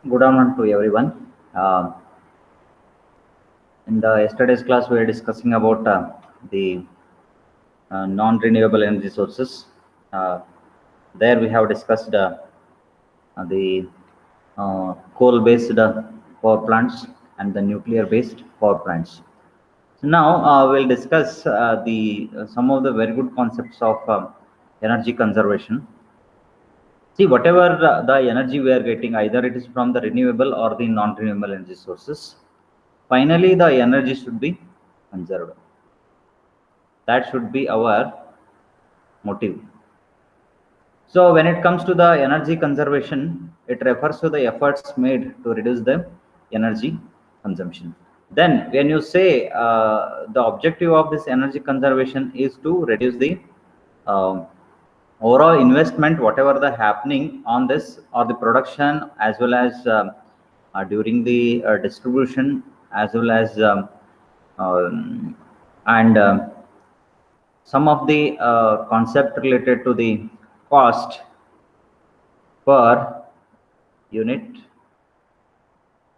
Good afternoon to everyone. In the yesterday's class, we were discussing about the non-renewable energy sources. Uh, there we have discussed the coal-based power plants and the nuclear-based power plants. So now we'll discuss the some of the very good concepts of energy conservation. See, whatever the energy we are getting, either it is from the renewable or the non-renewable energy sources, finally the energy should be conserved. That should be our motive. So when it comes to the energy conservation, it refers to the efforts made to reduce the energy consumption. Then when you say the objective of this energy conservation is to reduce the um, overall investment, whatever the happening on this or the production, as well as during the distribution, as well as um, and some of the concept related to the cost per unit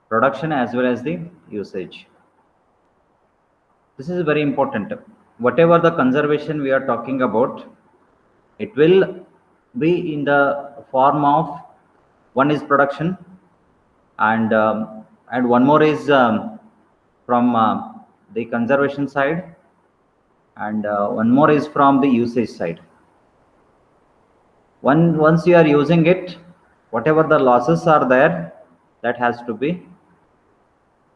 production as well as the usage. This is very important. Whatever the conservation we are talking about, it will be in the form of one is production, and one more is from the conservation side, and one more is from the usage side. Once you are using it, whatever the losses are there, that has to be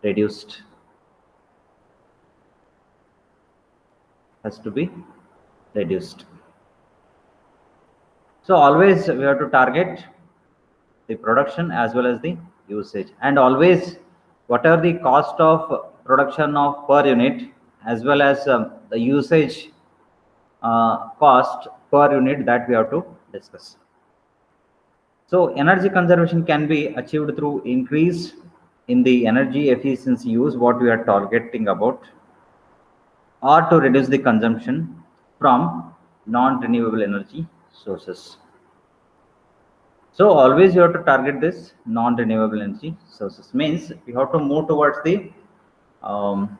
reduced. Has to be reduced. So always we have to target the production as well as the usage, and always whatever the cost of production of per unit as well as the usage cost per unit, that we have to discuss. So energy conservation can be achieved through increase in the energy efficiency use, what we are targeting about, or to reduce the consumption from non-renewable energy sources. So always you have to target this non-renewable energy sources. Means you have to move towards the um,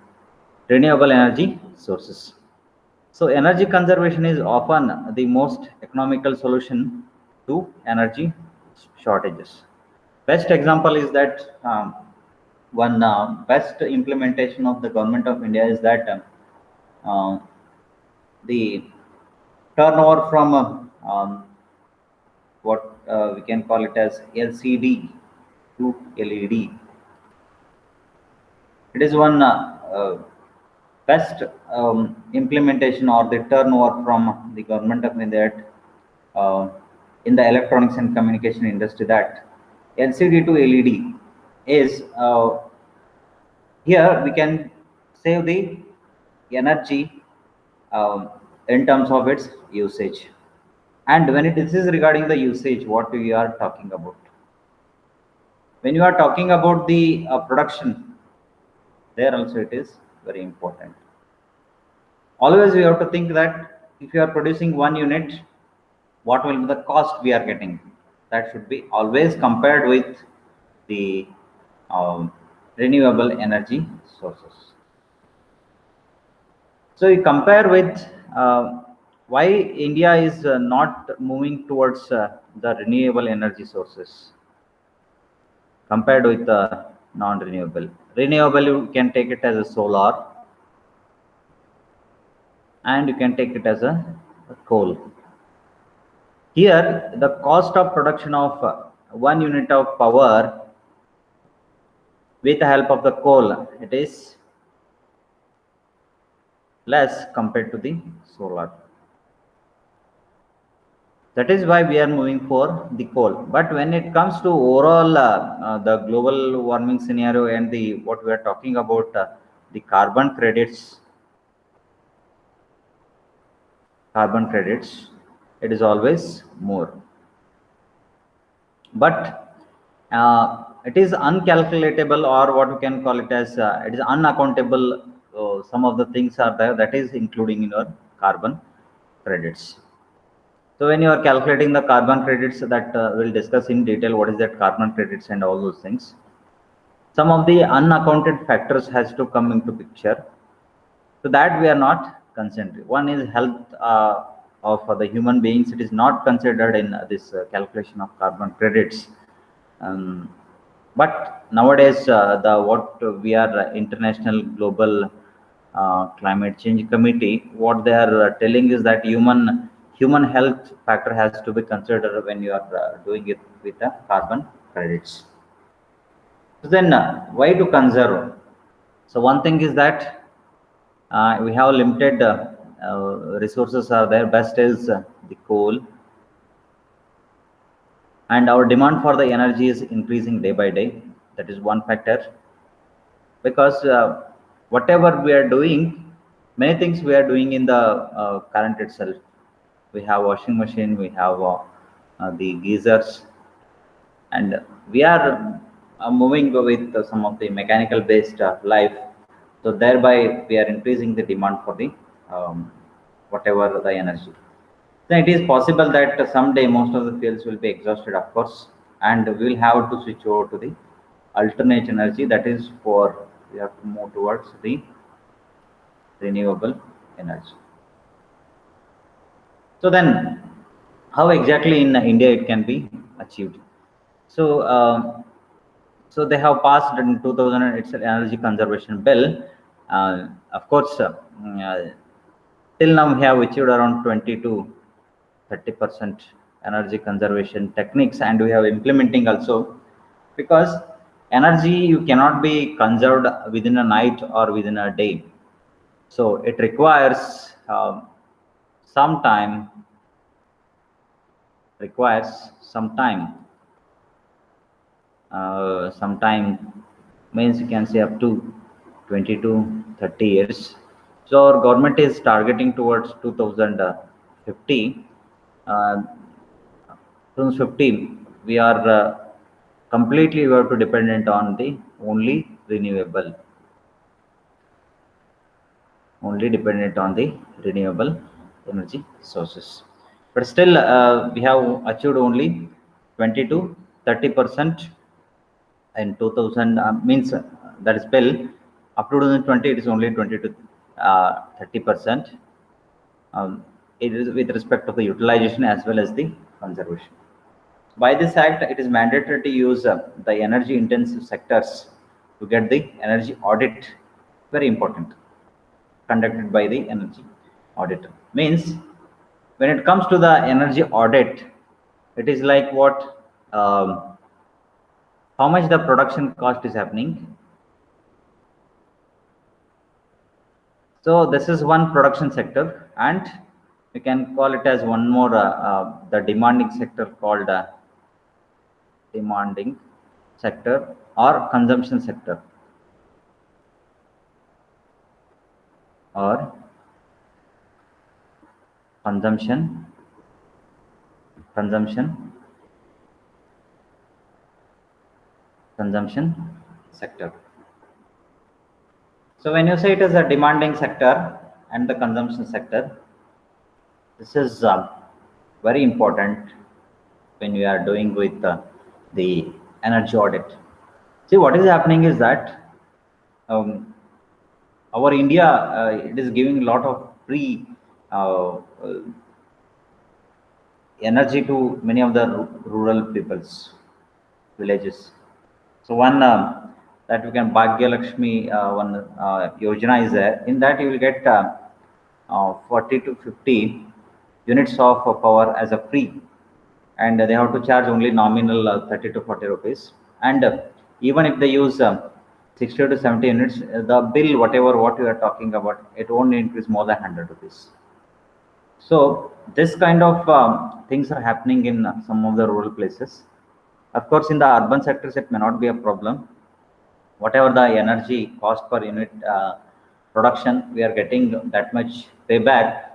renewable energy sources. So energy conservation is often the most economical solution to energy shortages. Best example is that one best implementation of the government of India is that the turnover from what we can call it as LCD to LED. It is one best implementation or the turnover from the government of India in the electronics and communication industry, that LCD to LED is here we can save the energy in terms of its usage. And when this is regarding the usage, what we are talking about? When you are talking about the production, there also it is very important. Always we have to think that if you are producing one unit, what will be the cost we are getting? That should be always compared with the renewable energy sources. So you compare with why India is not moving towards the renewable energy sources compared with the non-renewable. Renewable, you can take it as a solar, and you can take it as a coal. Here, the cost of production of 1 unit of power with the help of the coal, it is less compared to the solar. That is why we are moving for the coal. But when it comes to overall the global warming scenario and the what we are talking about, the carbon credits, it is always more. But it is uncalculatable, or what we can call it as it is unaccountable. Some of the things are there that is including in your carbon credits. So when you are calculating the carbon credits, that we'll discuss in detail what is that carbon credits and all those things. Some of the unaccounted factors has to come into picture. So that we are not considering. One is health of the human beings. It is not considered in this calculation of carbon credits. Um, but nowadays, the what we are international global climate change committee, what they are telling is that human health factor has to be considered when you are doing it with the carbon credits. So then, why to conserve? So one thing is that we have limited resources are there. Best is the coal, and our demand for the energy is increasing day by day. That is one factor, because whatever we are doing, many things we are doing in the current itself. We have washing machine, we have the geysers, and we are moving with some of the mechanical based life. So thereby we are increasing the demand for the whatever the energy. Then it is possible that someday most of the fuels will be exhausted, of course, and we will have to switch over to the alternate energy. That is for we have to move towards the renewable energy. So then, how exactly in India it can be achieved? So, so they have passed in 2000 it's an energy conservation bill. Of course, till now we have achieved around 20 to 30% energy conservation techniques, and we have implementing also, because energy you cannot be conserved within a night or within a day. So it requires some time some time sometime means you can say up to 20 to 30 years. So our government is targeting towards 2050. uh, 2050 we are completely we have to dependent on the renewable only dependent on the renewable energy sources. But still, we have achieved only 20 to 30% in 2000 means that is bill. Up to 2020, it is only 20 to 30%. It is with respect to the utilization as well as the conservation. By this act, it is mandatory to use the energy intensive sectors to get the energy audit. Very important, conducted by the energy auditor. Means when it comes to the energy audit, it is like what, how much the production cost is happening. So this is one production sector, and we can call it as one more the demanding sector called demanding sector or consumption sector or consumption consumption consumption sector. So when you say it is a demanding sector and the consumption sector, this is very important when you are doing with the energy audit. See, what is happening is that um, our India it is giving a lot of free energy to many of the rural peoples, villages. So one that we can Bhagya Lakshmi one Yojana is there. In that you will get 40 to 50 units of power as a free, and they have to charge only nominal 30 to 40 rupees. And even if they use 60 to 70 units, the bill whatever what you are talking about, it won't increase more than 100 rupees. So this kind of things are happening in some of the rural places. Of course, in the urban sectors, it may not be a problem. Whatever the energy cost per unit production, we are getting that much payback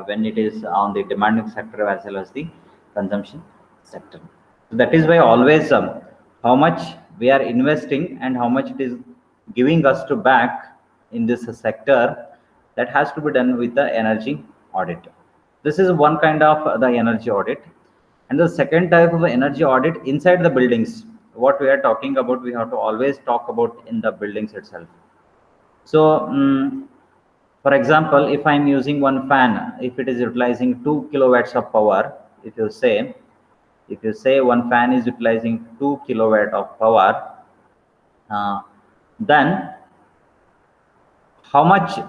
when it is on the demanding sector as well as the consumption sector. So that is why always how much we are investing and how much it is giving us to back in this sector, that has to be done with the energy audit. This is one kind of the energy audit. And the second type of energy audit inside the buildings, what we are talking about, we have to always talk about in the buildings itself. So, for example, if I'm using one fan, if it is utilizing 2 kilowatts of power, if you say one fan is utilizing 2 kilowatt of power, then how much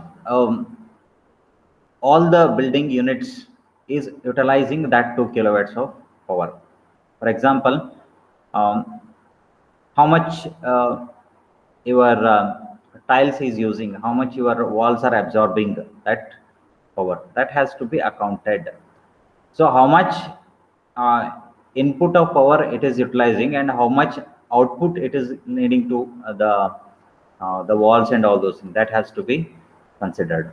all the building units is utilizing that 2 kilowatts of power. For example, um, how much your tiles is using, how much your walls are absorbing that power, that has to be accounted. So how much uh, input of power it is utilizing and how much output it is needing to the walls and all those things, that has to be considered.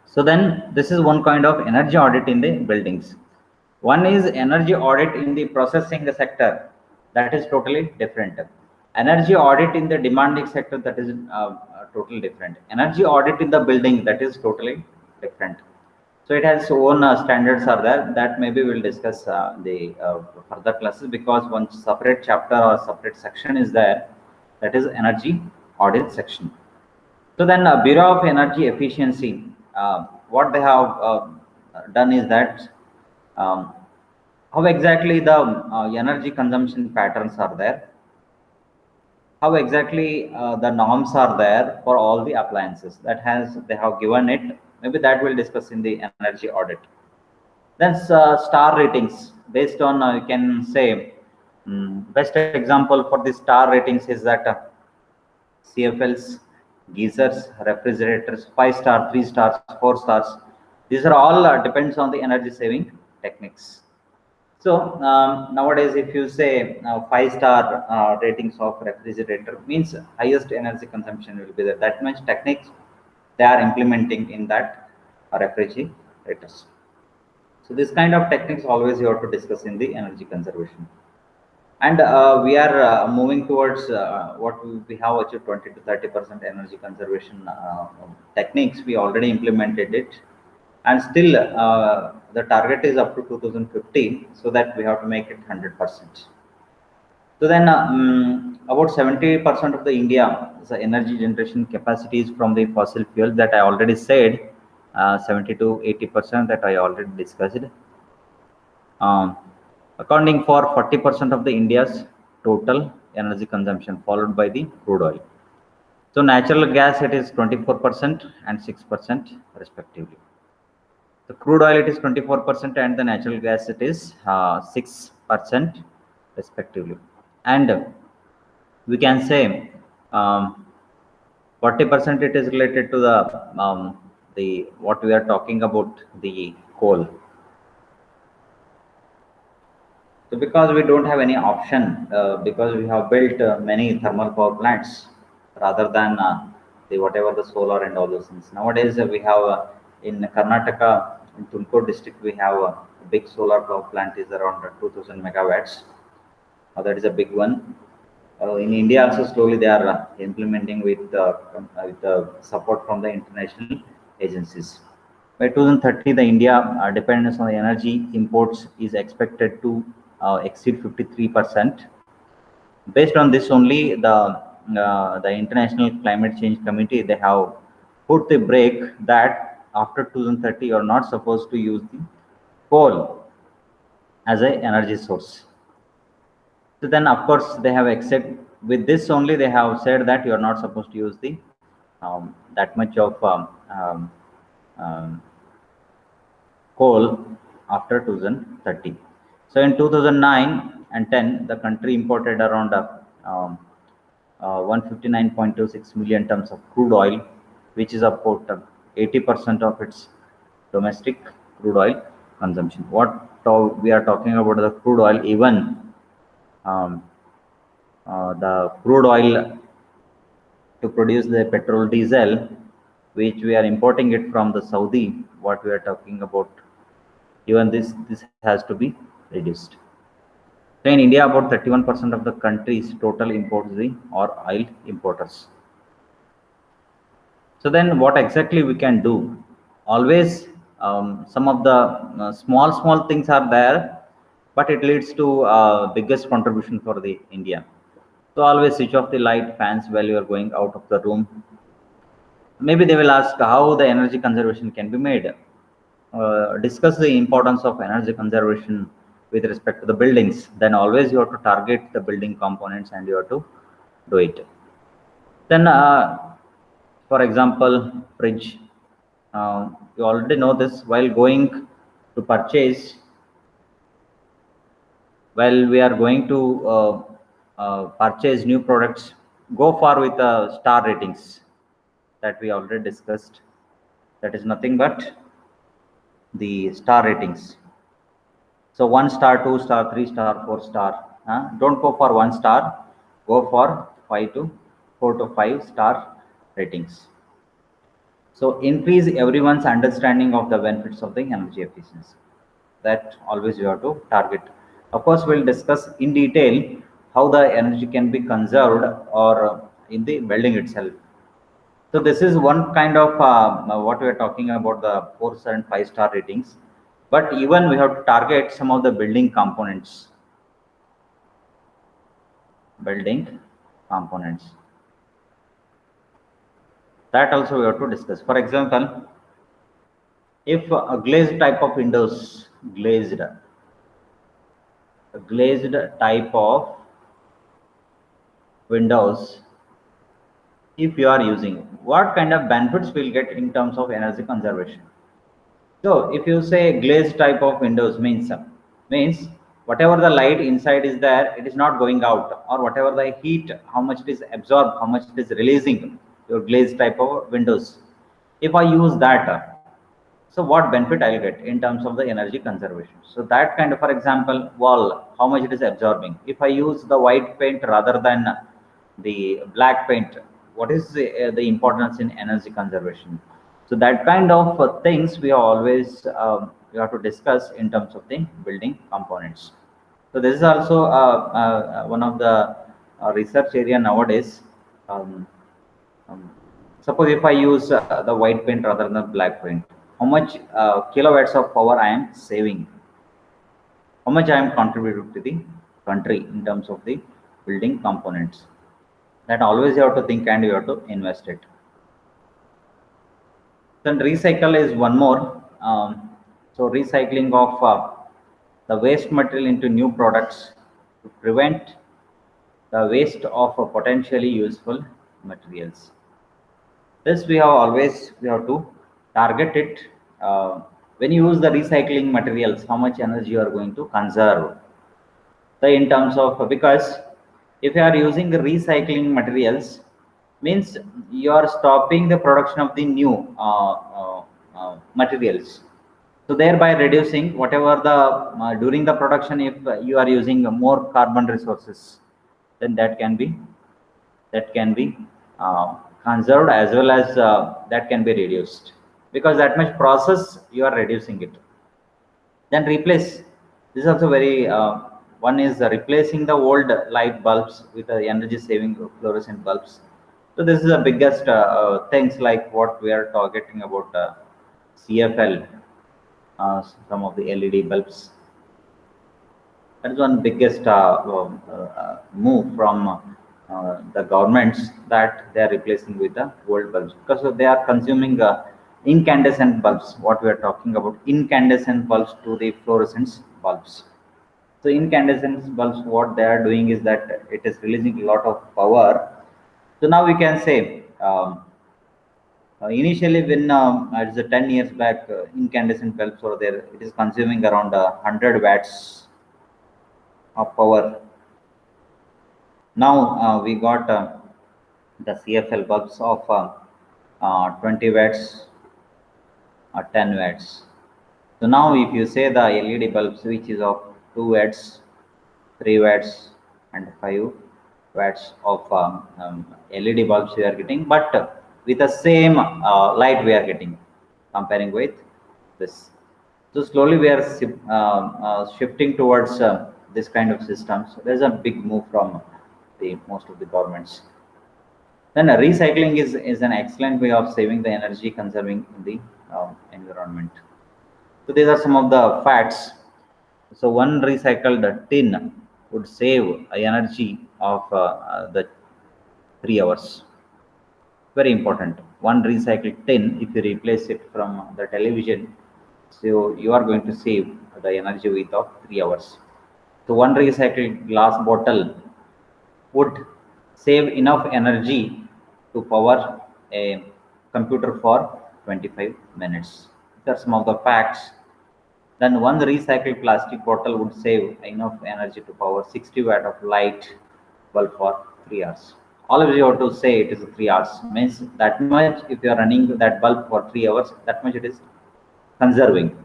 So then this is one kind of energy audit in the buildings. One is energy audit in the processing sector, that is totally different. Energy audit in the demanding sector, that is totally different. Energy audit in the building, that is totally different. So it has own standards are there, that maybe we'll discuss the further classes, because one separate chapter or separate section is there, that is energy audit section. So then Bureau of Energy Efficiency, what they have done is that how exactly the energy consumption patterns are there, how exactly the norms are there for all the appliances, that has they have given it, maybe that we'll discuss in the energy audit. Then star ratings, based on you can say best example for the star ratings is that CFLs, geysers, refrigerators, 5 star, 3 stars, 4 stars. These are all depends on the energy saving techniques. So nowadays, if you say 5 star ratings of refrigerator, means highest energy consumption will be there. That much techniques they are implementing in that refrigerators. So this kind of techniques always you have to discuss in the energy conservation. And we are moving towards what we have achieved 20 to 30% energy conservation techniques. We already implemented it, and still the target is up to 2050, so that we have to make it 100%. So then about 70% of the India the energy generation capacity is from the fossil fuel, that I already said. 70 to 80% that I already discussed. Um, Accounting for 40% of the India's total energy consumption, followed by the crude oil. So natural gas it is 24% and 6% respectively. The crude oil it is 24% and the natural gas it is 6% respectively. And we can say 40% it is related to the what we are talking about, the coal. So because we don't have any option, because we have built many thermal power plants rather than the whatever the solar and all those things. Nowadays we have in Karnataka, in Tumkur district, we have a big solar power plant is around 2000 megawatts. That is a big one. In India also slowly they are implementing with support from the international agencies. By 2030, the India dependence on the energy imports is expected to exceed 53%. Based on this only, the International Climate Change Committee, they have put the break that after 2030 you are not supposed to use the coal as a energy source. So then, of course, they have accepted with this only. They have said that you are not supposed to use the that much of um, coal after 2030. So in 2009 and 10, the country imported around 159.26 million tons of crude oil, which is about 80% of its domestic crude oil consumption. We are talking about the crude oil, even um, the crude oil to produce the petrol diesel, which we are importing it from the Saudi, what we are talking about, even this has to be reduced. So in India, about 31% of the country's total imports are oil importers. So then what exactly we can do? Always some of the small things are there, but it leads to biggest contribution for the India. So always switch off the light, fans while you are going out of the room. Maybe they will ask how the energy conservation can be made. Discuss the importance of energy conservation with respect to the buildings. Then always you have to target the building components and you have to do it. Then, for example, fridge. You already know this. While going to purchase, while we are going to purchase new products, go for with star ratings that we already discussed. That is nothing but the star ratings. So 1 star, 2 star, 3 star, 4 star. Don't go for 1 star. Go for 4 to 5 star ratings. So increase everyone's understanding of the benefits of the energy efficiency. That always you have to target. Of course, we'll discuss in detail how the energy can be conserved or in the building itself. So this is one kind of what we are talking about, the 4 and 5 star ratings. But even we have to target some of the building components. Building components. That also we have to discuss. For example, if a glazed type of windows, glazed type of windows, if you are using, what kind of benefits we'll get in terms of energy conservation? So if you say glazed type of windows means whatever the light inside is there, it is not going out, or whatever the heat, how much it is absorbed, how much it is releasing, your glazed type of windows. If I use that, so what benefit I'll get in terms of the energy conservation? So that kind of, for example, wall, how much it is absorbing. If I use the white paint rather than the black paint, what is the importance in energy conservation? So that kind of things we always we have to discuss in terms of the building components. So this is also one of the research area nowadays. Um, Suppose if I use the white paint rather than the black paint, how much kilowatts of power I am saving? How much I am contributing to the country in terms of the building components? That always you have to think and you have to invest it. Then recycle is one more. So recycling of the waste material into new products to prevent the waste of potentially useful materials. This we have to target it. When you use the recycling materials, how much energy you are going to conserve. So in terms of, because if you are using the recycling materials, means you are stopping the production of the new materials. So thereby reducing whatever the during the production, if you are using more carbon resources, then that can be conserved, as well as that can be reduced, because that much process you are reducing it. Then replace, this is also very one is replacing the old light bulbs with the energy saving fluorescent bulbs. So this is the biggest things like what we are targeting about CFL, some of the LED bulbs. That is one biggest move from the governments, that they are replacing with the old bulbs, because they are consuming incandescent bulbs. What we are talking about, incandescent bulbs to the fluorescent bulbs. So incandescent bulbs, what they are doing is that it is releasing a lot of power. So now we can say, initially when it's 10 years back, incandescent bulbs were there, it is consuming around 100 watts of power. Now we got the CFL bulbs of 20 watts or 10 watts. So now if you say the LED bulbs which is of 2 watts, 3 watts and 5 watts of LED bulbs we are getting, but with the same light we are getting, comparing with this. So slowly we are shifting towards this kind of systems. So there's a big move from the most of the governments. Then recycling is an excellent way of saving the energy, conserving in the environment. So these are some of the facts. So one recycled tin would save energy of the 3 hours. Very important. One recycled tin, if you replace it from the television, so you are going to save the energy width of 3 hours. So one recycled glass bottle would save enough energy to power a computer for 25 minutes. These are some of the facts. Then one recycled plastic bottle would save enough energy to power 60 watt of light bulb for 3 hours. Always you have to say it is 3 hours. Means that much if you are running that bulb for 3 hours, that much it is conserving.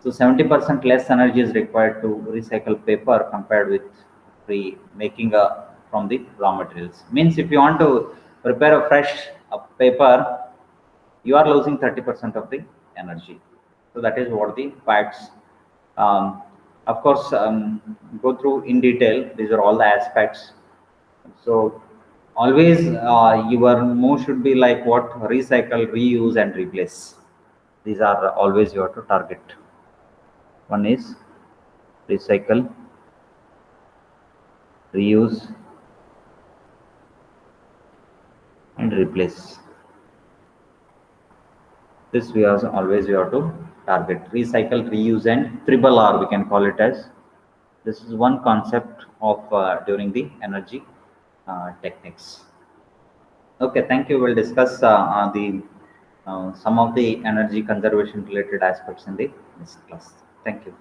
So 70% less energy is required to recycle paper compared with making from the raw materials. Means if you want to prepare a fresh paper, you are losing 30% of the energy. So that is what the facts. Um, of course, go through in detail. These are all the aspects. So always your move should be like what: recycle, reuse, and replace. These are always you have to target. One is recycle, reuse, and replace. This we are always you have to target: recycle, reuse, and triple R. We can call it as. This is one concept of during the energy techniques. Okay, thank you. We'll discuss the some of the energy conservation related aspects in the next class. Thank you.